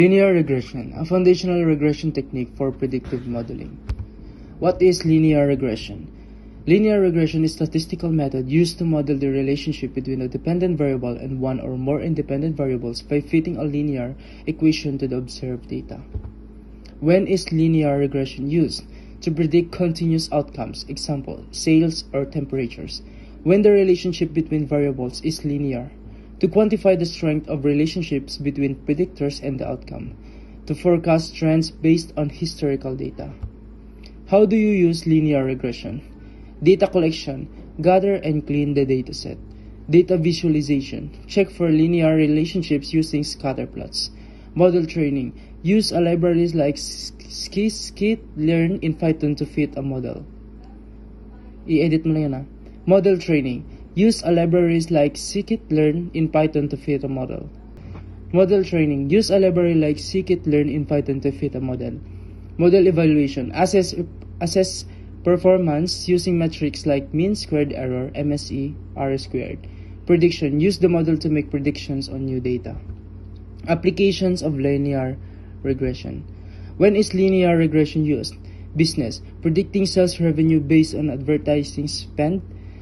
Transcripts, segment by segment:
Linear regression, a foundational regression technique for predictive modeling. What is linear regression? Linear regression is a statistical method used to model the relationship between a dependent variable and one or more independent variables by fitting a linear equation to the observed data. When is linear regression used? To predict continuous outcomes, example, sales or temperatures, when the relationship between variables is linear. To quantify the strength of relationships between predictors and the outcome. To forecast trends based on historical data. How do you use linear regression? Data collection, gather and clean the dataset. Data visualization, check for linear relationships using scatter plots. Model training, use a libraries like scikit-learn in Python to fit a model. I-edit mo lang yan. Model training, use a libraries like scikit-learn in Python to fit a model. Model training, use a library like scikit-learn in Python to fit a model. Model evaluation, assess performance using metrics like mean squared error, MSE, R-squared. Prediction, use the model to make predictions on new data. Applications of linear regression. When is linear regression used? Business, predicting sales revenue based on advertising spend.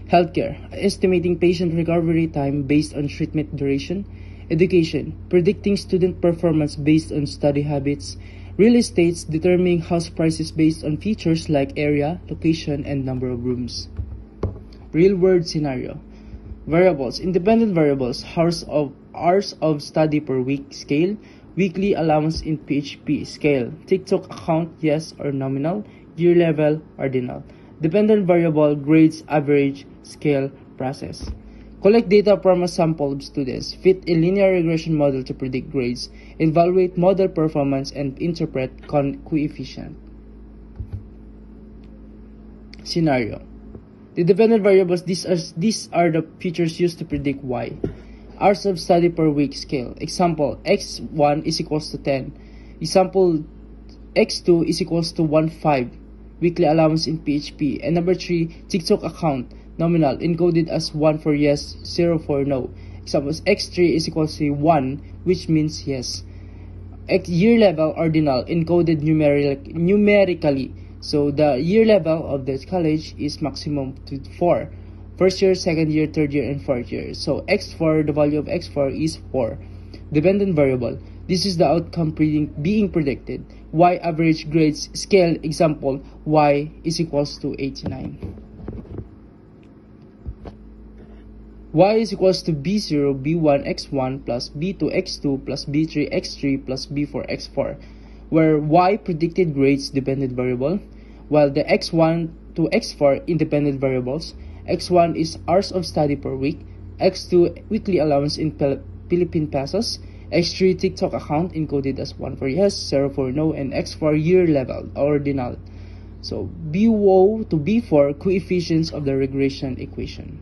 Healthcare, estimating patient recovery time based on treatment duration. Education, predicting student performance based on study habits. Real estate, determining house prices based on features like area, location, and number of rooms. Real-world scenario. Variables, independent variables, hours of study per week scale, weekly allowance in PHP scale, TikTok account yes or nominal, year level ordinal. Dependent variable, grades, average, scale, process. Collect data from a sample of students, fit a linear regression model to predict grades, evaluate model performance, and interpret coefficient. Scenario. The dependent variables, these are the features used to predict y. Hours of study per week scale. Example, x1 is equals to 10. Example, x2 is equals to 1.5. Weekly allowance in PHP. And number 3, TikTok account, nominal, encoded as 1 for yes, 0 for no. Example, x3 is equals to 1, which means yes. Year level ordinal, encoded numerically. So the year level of the college is maximum to 4. First year, second year, third year, and fourth year. So x4, the value of x4 is 4. Dependent variable. This is the outcome being predicted. Y average grades scale. Example, y is equals to 89. Y is equals to B0, B1, X1 plus B2, X2 plus B3, X3 plus B4, X4, where Y predicted grades dependent variable, while the X1 to X4 independent variables. X1 is hours of study per week, X2 weekly allowance in Philippine pesos, X3 TikTok account encoded as 1 for yes, 0 for no, and X4 year level ordinal. So B0 to B4 coefficients of the regression equation.